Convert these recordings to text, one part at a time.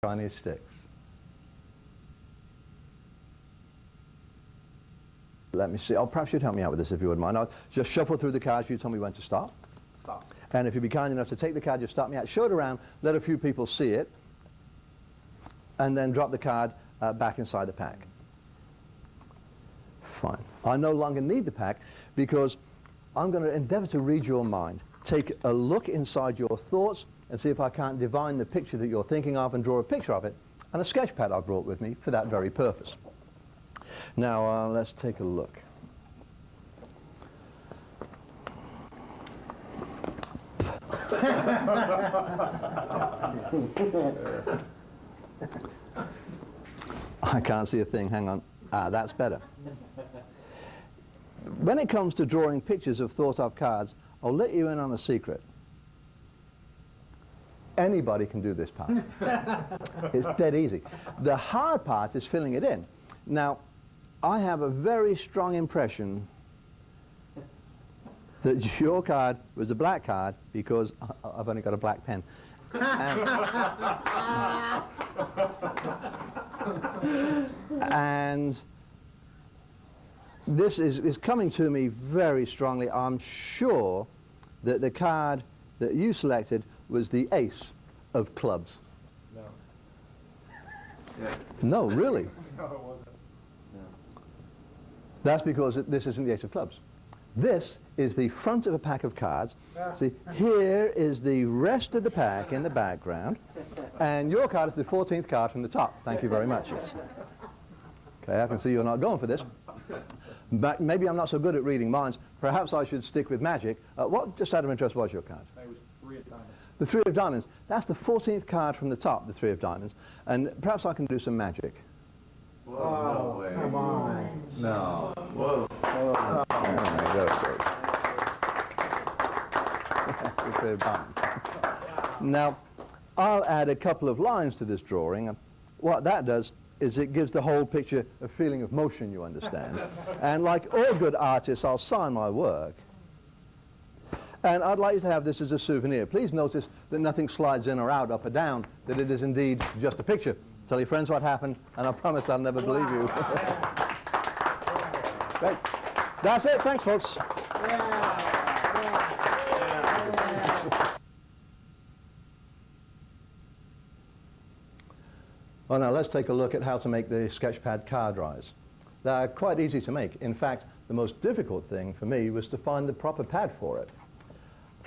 Chinese sticks. Let me see. Oh, perhaps you'd help me out with this if you wouldn't mind. I'll just shuffle through the cards. You tell me when to stop. Stop. And if you'd be kind enough to take the card, just stop me out. Show it around. Let a few people see it. And then drop the card back inside the pack. Fine. I no longer need the pack because I'm going to endeavor to read your mind. Take a look inside your thoughts and see if I can't divine the picture that you're thinking of and draw a picture of it, and a sketch pad I've brought with me for that very purpose. Now let's take a look. I can't see a thing. Hang on. Ah, that's better. When it comes to drawing pictures of thought-of cards, I'll let you in on a secret. Anybody can do this part. It's dead easy. The hard part is filling it in. Now, I have a very strong impression that your card was a black card because I've only got a black pen. And this is coming to me very strongly. I'm sure that the card that you selected was the ace of clubs. No. Yeah. No, really? No, it wasn't. No. That's because this isn't the ace of clubs. This is the front of a pack of cards. See, here is the rest of the pack in the background, and your card is the 14th card from the top. Thank you very much. Okay, I can see you're not going for this. But maybe I'm not so good at reading minds. Perhaps I should stick with magic. What, just out of interest, was your card? It was 3 of diamonds. The 3 of diamonds. That's the 14th card from the top, the 3 of diamonds. And perhaps I can do some magic. Whoa, no way. Come on. No. Whoa. Oh, the 3 of diamonds. Now, I'll add a couple of lines to this drawing. What that does is it gives the whole picture a feeling of motion, you understand. And like all good artists, I'll sign my work. And I'd like you to have this as a souvenir. Please notice that nothing slides in or out, up or down, that it is indeed just a picture. Tell your friends what happened, and I promise I'll never believe you. Great. That's it. Thanks, folks. Well, now let's take a look at how to make the sketchpad card rise. They're quite easy to make. In fact, the most difficult thing for me was to find the proper pad for it.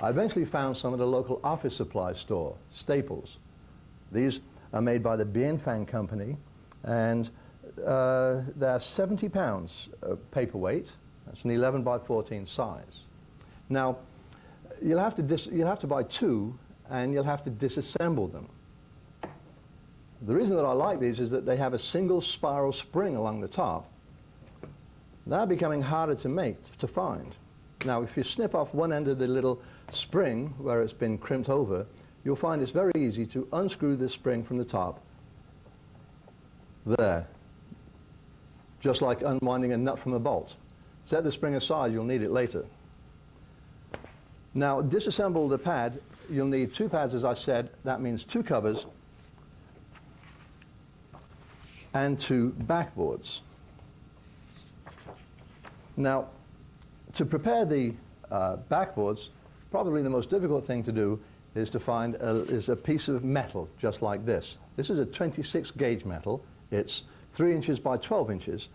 I eventually found some at a local office supply store, Staples. These are made by the Bienfang company, and they're 70 pounds paperweight. That's an 11 by 14 size. Now, you'll have to buy 2, and you'll have to disassemble them. The reason that I like these is that they have a single spiral spring along the top. They're becoming harder to make, to find. Now, if you snip off one end of the little spring where it's been crimped over, you'll find it's very easy to unscrew this spring from the top. There. Just like unwinding a nut from a bolt. Set the spring aside, you'll need it later. Now, disassemble the pad. You'll need 2 pads, as I said. That means 2 covers and 2 backboards. Now, to prepare the backboards, probably the most difficult thing to do is to find a piece of metal just like this. This is a 26 gauge metal. It's 3 inches by 12 inches,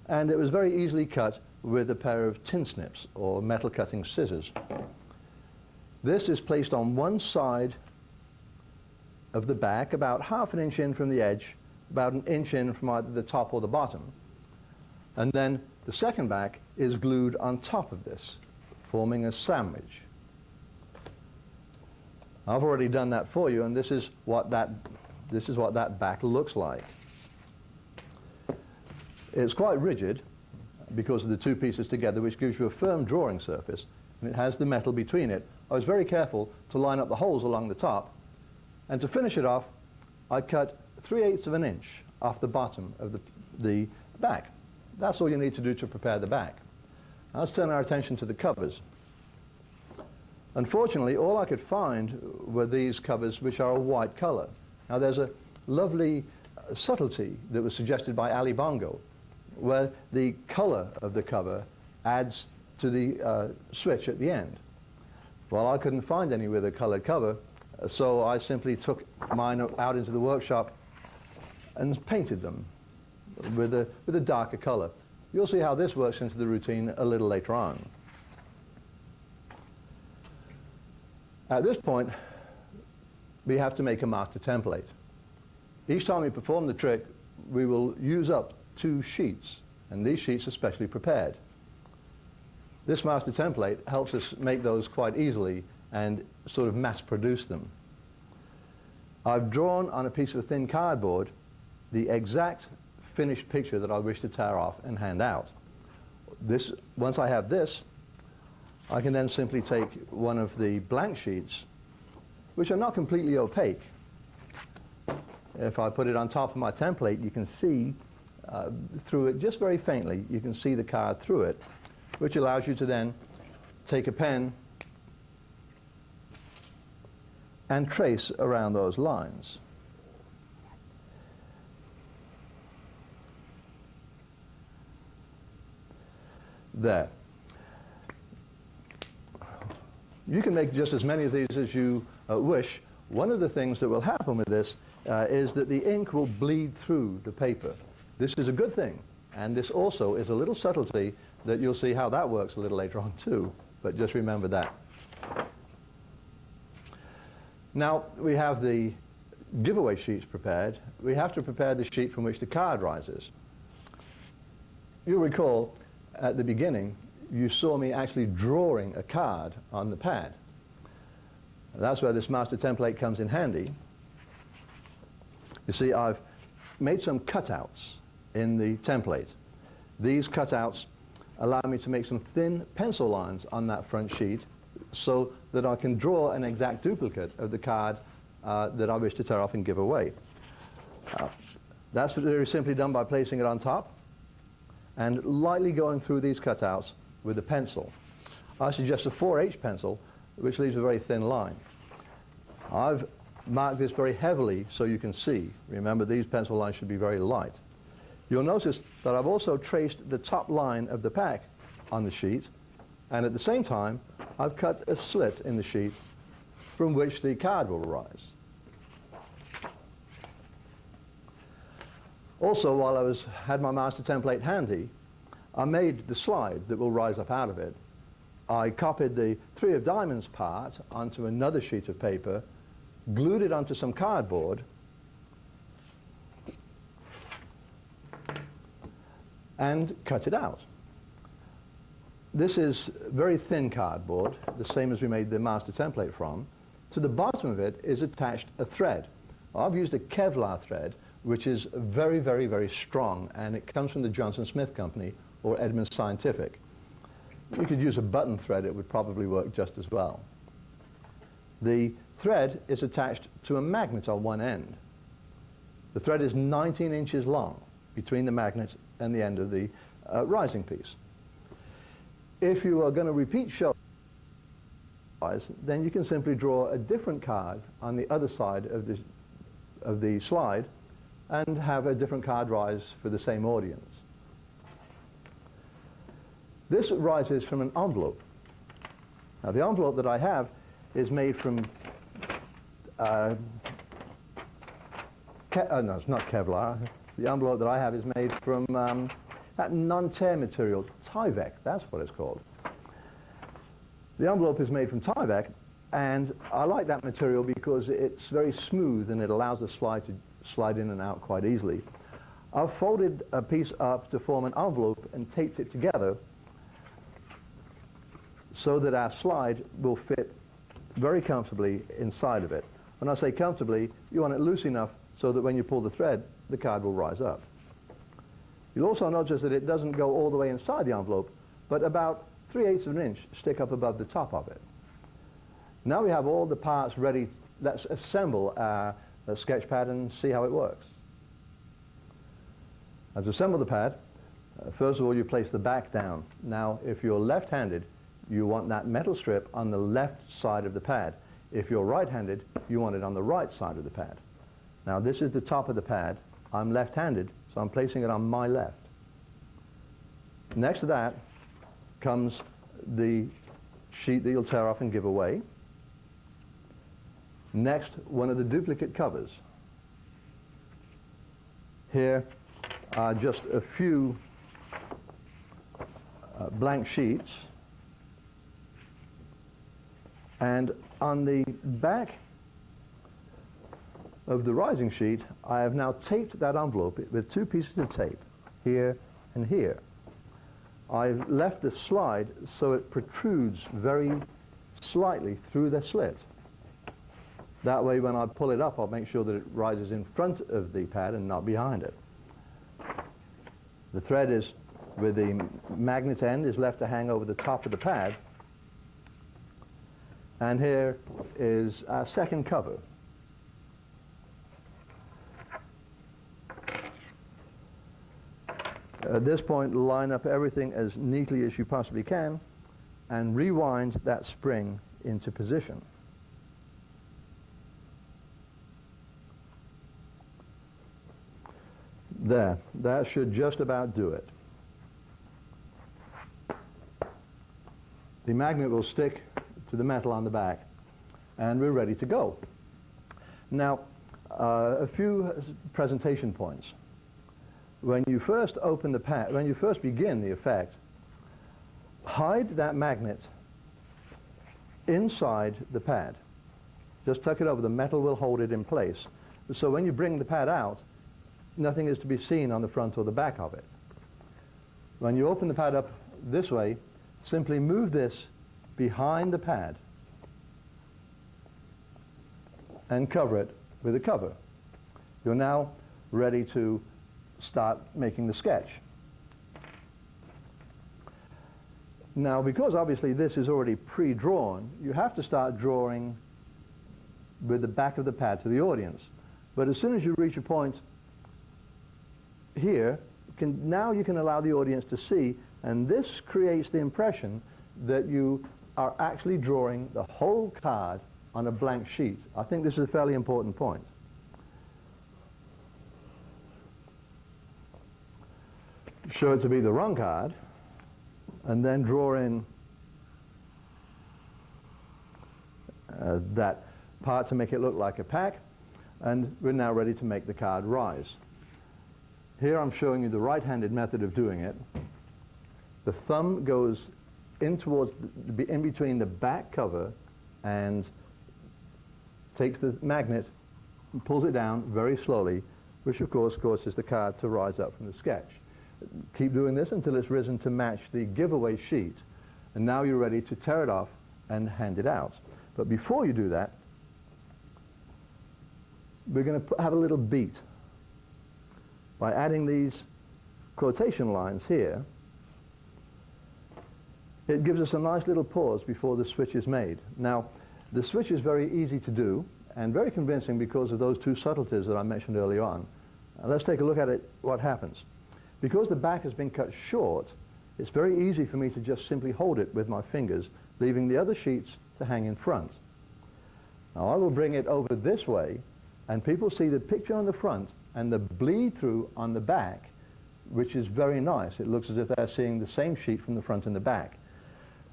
and it was very easily cut with a pair of tin snips or metal cutting scissors. This is placed on one side of the back, about ½ an inch in from the edge, about 1 inch in from either the top or the bottom. And then the second back is glued on top of this, forming a sandwich. I've already done that for you, and this is what that back looks like. It's quite rigid because of the 2 pieces together, which gives you a firm drawing surface, and it has the metal between it. I was very careful to line up the holes along the top, and to finish it off, I cut 3/8 of an inch off the bottom of the back. That's all you need to do to prepare the back. Now let's turn our attention to the covers. Unfortunately, all I could find were these covers, which are a white color. Now there's a lovely subtlety that was suggested by Ali Bongo, where the color of the cover adds to the switch at the end. Well, I couldn't find any with a colored cover, so I simply took mine out into the workshop and painted them with a darker color. You'll see how this works into the routine a little later on. At this point, we have to make a master template. Each time we perform the trick, we will use up 2 sheets, and these sheets are specially prepared. This master template helps us make those quite easily and sort of mass produce them. I've drawn on a piece of thin cardboard the exact finished picture that I wish to tear off and hand out. Once I have this, I can then simply take one of the blank sheets, which are not completely opaque. If I put it on top of my template, you can see through it just very faintly. You can see the card through it, which allows you to then take a pen and trace around those lines. There. You can make just as many of these as you wish. One of the things that will happen with this is that the ink will bleed through the paper. This is a good thing, and this also is a little subtlety that you'll see how that works a little later on too, but just remember that. Now we have the giveaway sheets prepared. We have to prepare the sheet from which the card rises. You'll recall at the beginning you saw me actually drawing a card on the pad. That's where this master template comes in handy. You see, I've made some cutouts in the template. These cutouts allow me to make some thin pencil lines on that front sheet so that I can draw an exact duplicate of the card that I wish to tear off and give away. That's very simply done by placing it on top and lightly going through these cutouts with a pencil. I suggest a 4H pencil, which leaves a very thin line. I've marked this very heavily so you can see. Remember, these pencil lines should be very light. You'll notice that I've also traced the top line of the pack on the sheet, and at the same time I've cut a slit in the sheet from which the card will rise. Also, while I had my master template handy, I made the slide that will rise up out of it. I copied the 3 of diamonds part onto another sheet of paper, glued it onto some cardboard, and cut it out. This is very thin cardboard, the same as we made the master template from. To the bottom of it is attached a thread. I've used a Kevlar thread, which is very, very, very strong, and it comes from the Johnson Smith Company or Edmunds Scientific. You could use a button thread, it would probably work just as well. The thread is attached to a magnet on one end. The thread is 19 inches long between the magnet and the end of the rising piece. If you are going to repeat show, then you can simply draw a different card on the other side of the slide and have a different card rise for the same audience. This rises from an envelope. Now the envelope that I have is made from, no, it's not Kevlar. The envelope that I have is made from that non-tear material, Tyvek, that's what it's called. The envelope is made from Tyvek, and I like that material because it's very smooth and it allows the slide to slide in and out quite easily. I've folded a piece up to form an envelope and taped it together so that our slide will fit very comfortably inside of it. When I say comfortably, you want it loose enough so that when you pull the thread, the card will rise up. You'll also notice that it doesn't go all the way inside the envelope, but about 3/8 of an inch stick up above the top of it. Now we have all the parts ready. Let's assemble our sketch pad and see how it works. Now, to assemble the pad, first of all you place the back down. Now if you're left-handed, you want that metal strip on the left side of the pad. If you're right-handed, you want it on the right side of the pad. Now this is the top of the pad. I'm left-handed, so I'm placing it on my left. Next to that comes the sheet that you'll tear off and give away. Next, one of the duplicate covers. Here are just a few blank sheets, and on the back of the rising sheet I have now taped that envelope with two pieces of tape, here and here. I've left the slide so it protrudes very slightly through the slit. That way when I pull it up, I'll make sure that it rises in front of the pad and not behind it. The thread is, with the magnet end, is left to hang over the top of the pad. And here is our second cover. At this point, line up everything as neatly as you possibly can and rewind that spring into position. There, that should just about do it. The magnet will stick to the metal on the back, and we're ready to go. Now, a few presentation points. When you first open the pad, when you first begin the effect, hide that magnet inside the pad. Just tuck it over. The metal will hold it in place. So when you bring the pad out, nothing is to be seen on the front or the back of it. When you open the pad up this way, simply move this behind the pad and cover it with a cover. You're now ready to start making the sketch. Now, because obviously this is already pre-drawn, you have to start drawing with the back of the pad to the audience. But as soon as you reach a point here, now you can allow the audience to see, and this creates the impression that you are actually drawing the whole card on a blank sheet. I think this is a fairly important point. Show it to be the wrong card, and then draw in that part to make it look like a pack, and we're now ready to make the card rise. Here I'm showing you the right-handed method of doing it. The thumb goes in towards in between the back cover and takes the magnet and pulls it down very slowly, which of course causes the card to rise up from the sketch. Keep doing this until it's risen to match the giveaway sheet, and now you're ready to tear it off and hand it out. But before you do that, we're going to have a little beat by adding these quotation lines here. It gives us a nice little pause before the switch is made. Now, the switch is very easy to do and very convincing because of those two subtleties that I mentioned earlier on. Let's take a look at it, what happens. Because the back has been cut short, it's very easy for me to just simply hold it with my fingers, leaving the other sheets to hang in front. Now I will bring it over this way, and people see the picture on the front and the bleed through on the back, which is very nice. It looks as if they're seeing the same sheet from the front and the back.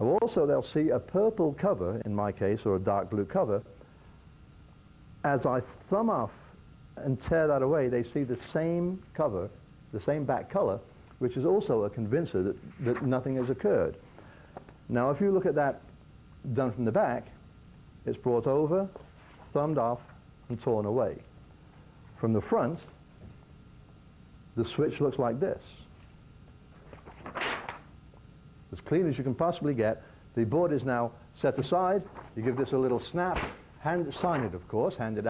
Also, they'll see a purple cover, in my case, or a dark blue cover. As I thumb off and tear that away, they see the same cover, the same back color, which is also a convincer that nothing has occurred. Now, if you look at that done from the back, it's brought over, thumbed off, and torn away. From the front, the switch looks like this. As clean as you can possibly get. The board is now set aside. You give this a little snap, sign it, of course, hand it out.